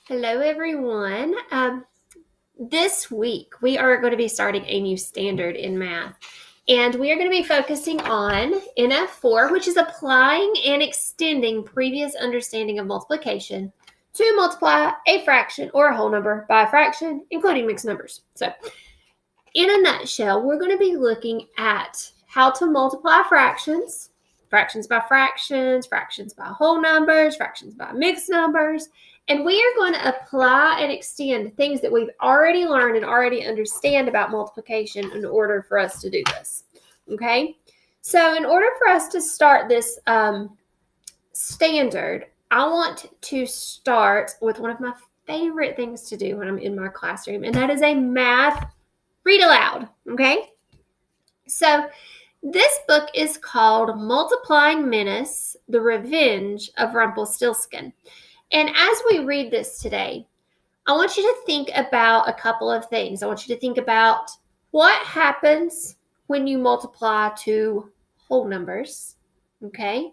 Hello, everyone. This week, we are going to be starting a new standard in math, and we are going to be focusing on NF4, which is applying and extending previous understanding of multiplication to multiply a fraction or a whole number by a fraction, including mixed numbers. So, in a nutshell, we're going to be looking at how to multiply fractions, fractions by fractions, fractions by whole numbers, fractions by mixed numbers, and we are going to apply and extend things that we've already learned and already understand about multiplication in order for us to do this. Okay? So in order for us to start this standard, I want to start with one of my favorite things to do when I'm in my classroom, and that is a math read aloud. Okay? So this book is called Multiplying Menace, The Revenge of Rumpelstiltskin. And as we read this today, I want you to think about a couple of things. I want you to think about what happens when you multiply two whole numbers, okay?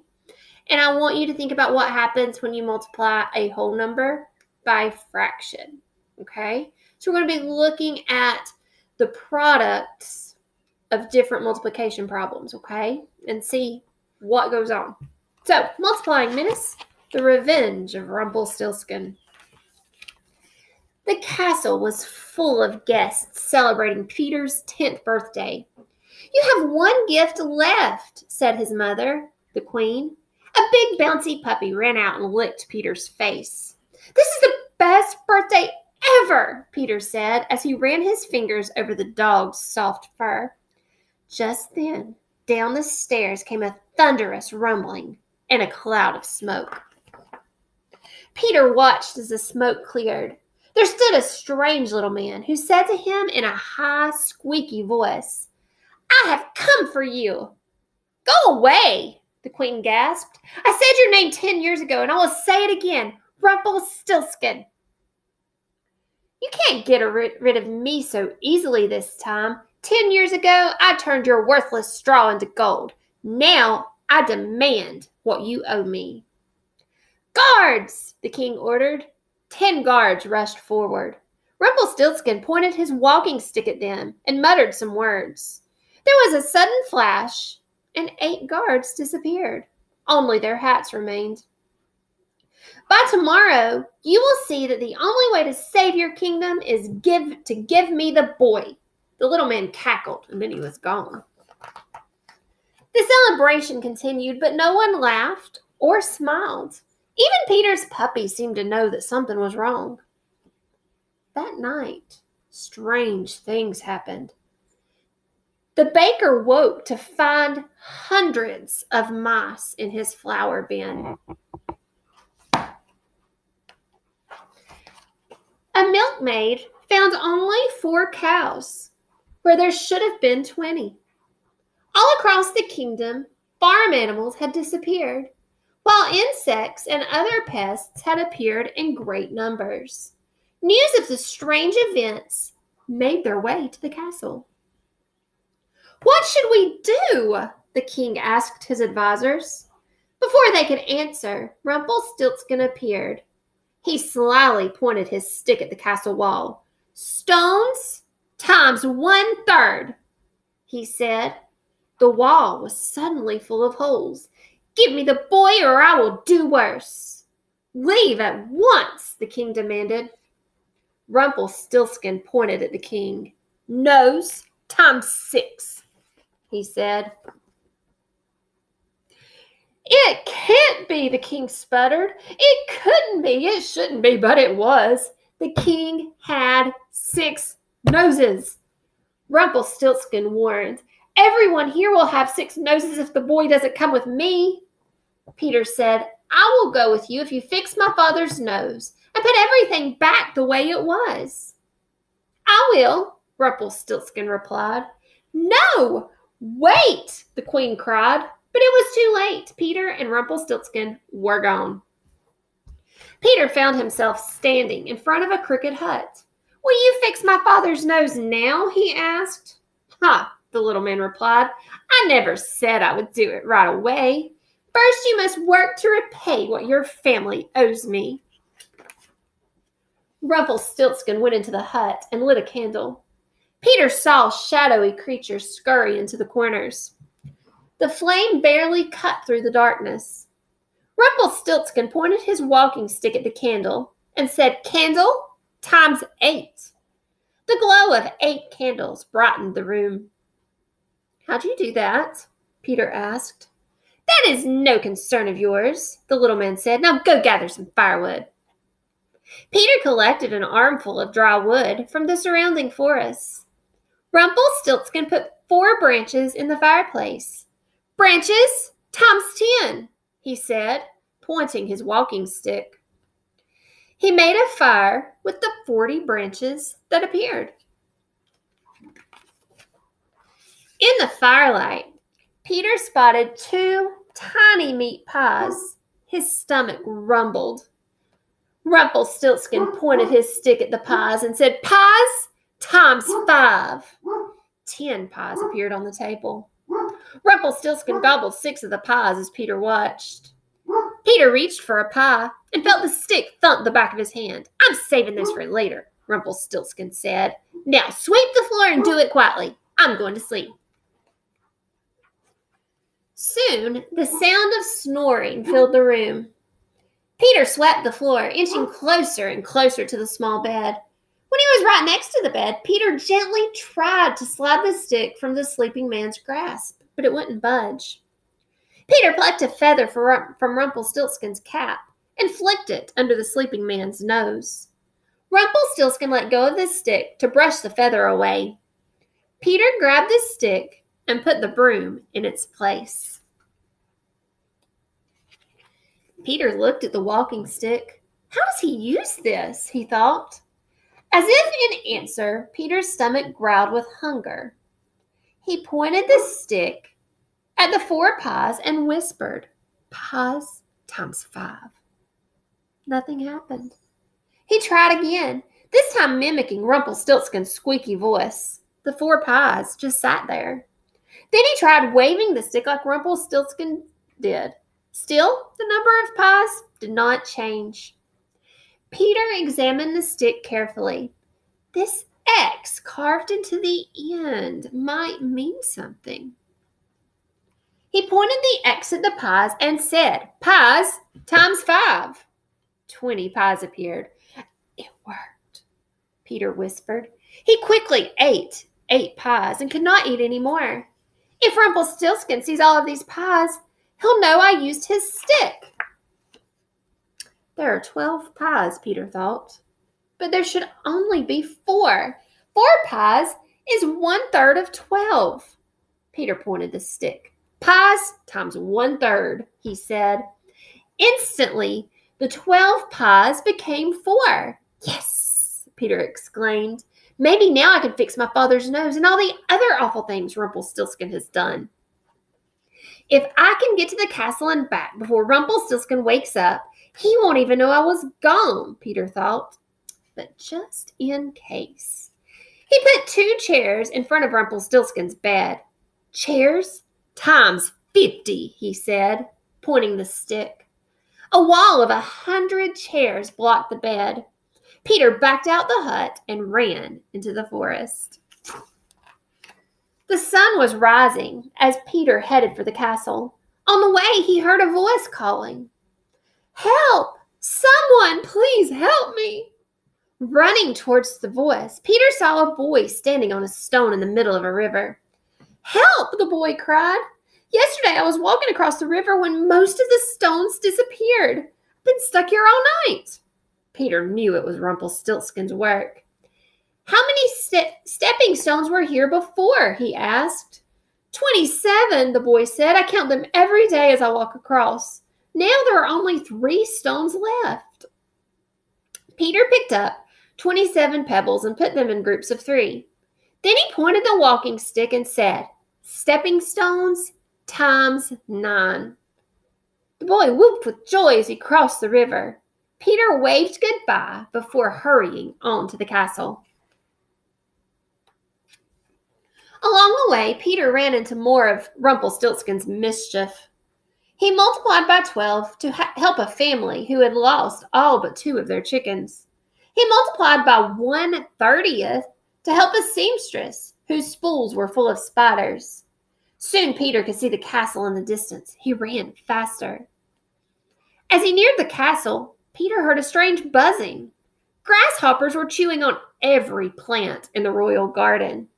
And I want you to think about what happens when you multiply a whole number by a fraction, okay? So we're going to be looking at the products of different multiplication problems, okay? And see what goes on. So, multiplying menace. The revenge of Rumpelstiltskin. The castle was full of guests celebrating Peter's 10th birthday. You have one gift left, said his mother, the queen. A big bouncy puppy ran out and licked Peter's face. This is the best birthday ever, Peter said as he ran his fingers over the dog's soft fur. Just then, down the stairs came a thunderous rumbling and a cloud of smoke. Peter watched as the smoke cleared. There stood a strange little man who said to him in a high, squeaky voice, I have come for you. Go away, the queen gasped. I said your name 10 years ago, and I will say it again, Rumpelstiltskin. You can't get rid of me so easily this time. 10 years ago, I turned your worthless straw into gold. Now I demand what you owe me. Guards, the king ordered. 10 guards rushed forward. Rumpelstiltskin pointed his walking stick at them and muttered some words. There was a sudden flash, and 8 guards disappeared. Only their hats remained. By tomorrow, you will see that the only way to save your kingdom is to give me the boy. The little man cackled, and then he was gone. The celebration continued, but no one laughed or smiled. Even Peter's puppy seemed to know that something was wrong. That night, strange things happened. The baker woke to find hundreds of mice in his flour bin. A milkmaid found only 4 cows, where there should have been 20. All across the kingdom, farm animals had disappeared, while insects and other pests had appeared in great numbers. News of the strange events made their way to the castle. What should we do? The king asked his advisors. Before they could answer, Rumpelstiltskin appeared. He slyly pointed his stick at the castle wall. Stones times 1/3, he said. The wall was suddenly full of holes. Give me the boy or I will do worse. Leave at once, the king demanded. Rumpelstiltskin pointed at the king. Nose times 6, he said. It can't be, the king sputtered. It couldn't be, it shouldn't be, but it was. The king had 6 noses. Rumpelstiltskin warned. Everyone here will have 6 noses if the boy doesn't come with me. Peter said, I will go with you if you fix my father's nose and put everything back the way it was. I will, Rumpelstiltskin replied. No, wait, the queen cried. But it was too late. Peter and Rumpelstiltskin were gone. Peter found himself standing in front of a crooked hut. Will you fix my father's nose now? He asked. Ha, the little man replied. I never said I would do it right away. First, you must work to repay what your family owes me. Rumpelstiltskin went into the hut and lit a candle. Peter saw shadowy creatures scurry into the corners. The flame barely cut through the darkness. Rumpelstiltskin pointed his walking stick at the candle and said, "Candle times 8." The glow of 8 candles brightened the room. "How'd you do that?" Peter asked. "That is no concern of yours," the little man said. "Now go gather some firewood." Peter collected an armful of dry wood from the surrounding forests. Rumpelstiltskin put 4 branches in the fireplace. "Branches times 10, he said, pointing his walking stick. He made a fire with the 40 branches that appeared. In the firelight, Peter spotted 2 tiny meat pies. His stomach rumbled. Rumpelstiltskin pointed his stick at the pies and said, "Pies times 5. 10 pies appeared on the table. Rumpelstiltskin gobbled 6 of the pies as Peter watched. Peter reached for a pie and felt the stick thump the back of his hand. "I'm saving this for later," Rumpelstiltskin said. "Now sweep the floor and do it quietly. I'm going to sleep." Soon, the sound of snoring filled the room. Peter swept the floor, inching closer and closer to the small bed. When he was right next to the bed, Peter gently tried to slide the stick from the sleeping man's grasp, but it wouldn't budge. Peter plucked a feather from Rumpelstiltskin's cap and flicked it under the sleeping man's nose. Rumpelstiltskin let go of the stick to brush the feather away. Peter grabbed the stick and put the broom in its place. Peter looked at the walking stick. "How does he use this?" he thought. As if in answer, Peter's stomach growled with hunger. He pointed the stick at the 4 pies and whispered, "Pies times 5. Nothing happened. He tried again, this time mimicking Rumpelstiltskin's squeaky voice. The 4 pies just sat there. Then he tried waving the stick like Rumpelstiltskin did. Still, the number of pies did not change. Peter examined the stick carefully. This X carved into the end might mean something. He pointed the X at the pies and said, "Pies times 5. 20 pies appeared. "It worked," Peter whispered. He quickly ate 8 pies and could not eat any more. If Rumpelstiltskin sees all of these pies, he'll know I used his stick. There are 12 pies, Peter thought, but there should only be 4. 4 pies is 1/3 of 12. Peter pointed the stick. "Pies times 1/3, he said. Instantly, the 12 pies became 4. "Yes," Peter exclaimed. "Maybe now I can fix my father's nose and all the other awful things Rumpelstiltskin has done. If I can get to the castle and back before Rumpelstiltskin wakes up, he won't even know I was gone," Peter thought. But just in case, he put 2 chairs in front of Rumpelstiltskin's bed. "Chairs times 50, he said, pointing the stick. A wall of 100 chairs blocked the bed. Peter backed out the hut and ran into the forest. The sun was rising as Peter headed for the castle. On the way, he heard a voice calling, "Help! Someone, please help me!" Running towards the voice, Peter saw a boy standing on a stone in the middle of a river. "Help!" the boy cried. "Yesterday I was walking across the river when most of the stones disappeared. I've been stuck here all night." Peter knew it was Rumpelstiltskin's work. "How many stepping stones were here before?" he asked. 27, the boy said. "I count them every day as I walk across. Now there are only 3 stones left." Peter picked up 27 pebbles and put them in groups of 3. Then he pointed the walking stick and said, "Stepping stones times 9. The boy whooped with joy as he crossed the river. Peter waved goodbye before hurrying on to the castle. Along the way, Peter ran into more of Rumpelstiltskin's mischief. He multiplied by 12 to help a family who had lost all but 2 of their chickens. He multiplied by 1/30 to help a seamstress whose spools were full of spiders. Soon Peter could see the castle in the distance. He ran faster. As he neared the castle, Peter heard a strange buzzing. Grasshoppers were chewing on every plant in the royal garden.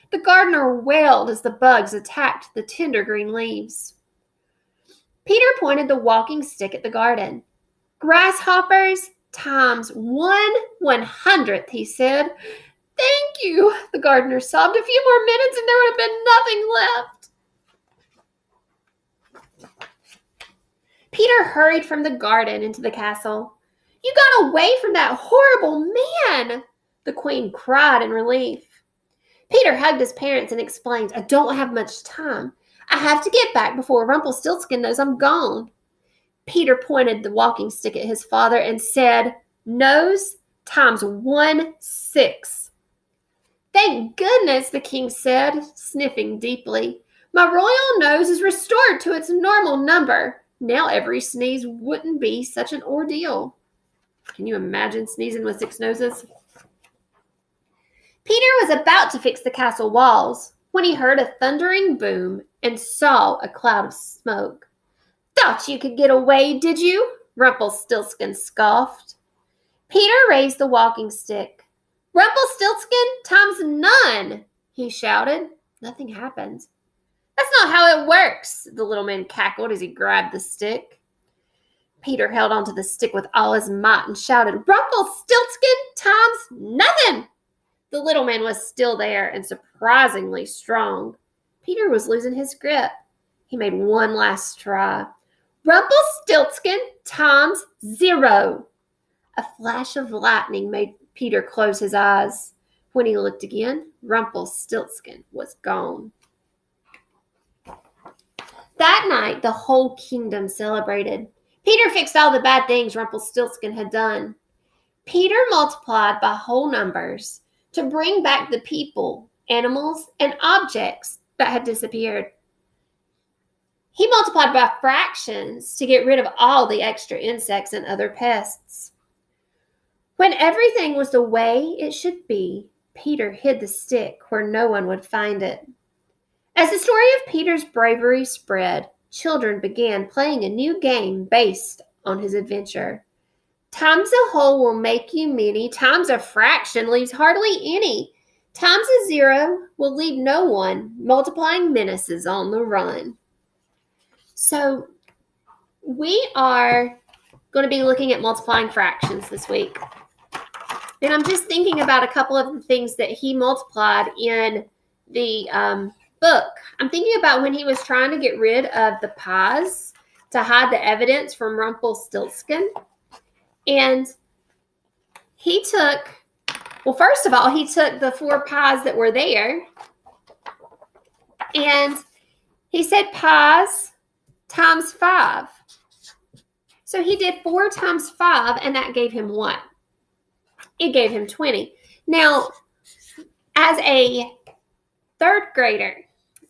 The gardener wailed as the bugs attacked the tender green leaves. Peter pointed the walking stick at the garden. Grasshoppers times 1/100th, he said. Thank you, the gardener sobbed. A few more minutes and there would have been nothing left. Peter hurried from the garden into the castle. You got away from that horrible man, the queen cried in relief. Peter hugged his parents and explained, I don't have much time. I have to get back before Rumpelstiltskin knows I'm gone. Peter pointed the walking stick at his father and said, nose times 1/6. Thank goodness, the king said, sniffing deeply. My royal nose is restored to its normal number. Now every sneeze wouldn't be such an ordeal. Can you imagine sneezing with 6 noses? Peter was about to fix the castle walls when he heard a thundering boom and saw a cloud of smoke. Thought you could get away, did you? Rumpelstiltskin scoffed. Peter raised the walking stick. Rumpelstiltskin times none, he shouted. Nothing happened. That's not how it works, the little man cackled as he grabbed the stick. Peter held onto the stick with all his might and shouted, Rumpelstiltskin times nothing! The little man was still there and surprisingly strong. Peter was losing his grip. He made one last try. Rumpelstiltskin times 0. A flash of lightning made Peter close his eyes. When he looked again, Rumpelstiltskin was gone. That night, the whole kingdom celebrated. Peter fixed all the bad things Rumpelstiltskin had done. Peter multiplied by whole numbers to bring back the people, animals, and objects that had disappeared. He multiplied by fractions to get rid of all the extra insects and other pests. When everything was the way it should be, Peter hid the stick where no one would find it. As the story of Peter's bravery spread, children began playing a new game based on his adventure. Times a whole will make you many. Times a fraction leaves hardly any. Times a 0 will leave no one. Multiplying menaces on the run. So we are going to be looking at multiplying fractions this week. And I'm just thinking about a couple of the things that he multiplied in the book. I'm thinking about when he was trying to get rid of the pies to hide the evidence from Rumpelstiltskin. And he took, well, first of all, he took the 4 pies that were there. And he said pies times 5. So he did 4 times 5, and that gave him what? It gave him 20. Now, as a 3rd grader,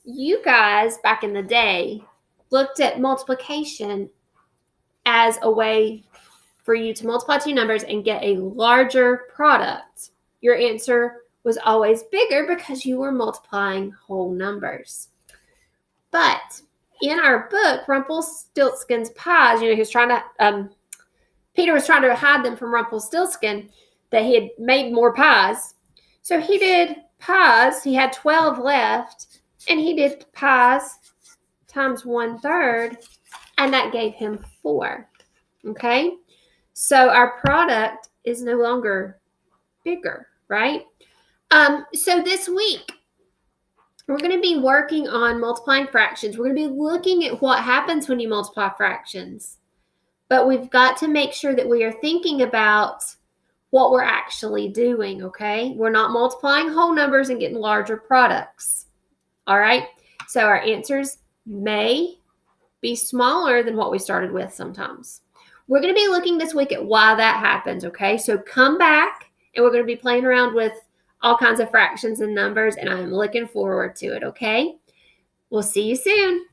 you guys back in the day looked at multiplication as a way for you to multiply 2 numbers and get a larger product. Your answer was always bigger because you were multiplying whole numbers. But in our book, Rumpelstiltskin's pies, he was trying to, Peter was trying to hide them from Rumpelstiltskin, that he had made more pies. So he did pies, he had 12 left, and he did pies times 1/3, and that gave him 4. Okay? So our product is no longer bigger, right? So this week, we're going to be working on multiplying fractions. We're going to be looking at what happens when you multiply fractions. But we've got to make sure that we are thinking about what we're actually doing, okay? We're not multiplying whole numbers and getting larger products, all right? So our answers may be smaller than what we started with sometimes. We're going to be looking this week at why that happens, okay? So come back, and we're going to be playing around with all kinds of fractions and numbers, and I'm looking forward to it, okay? We'll see you soon.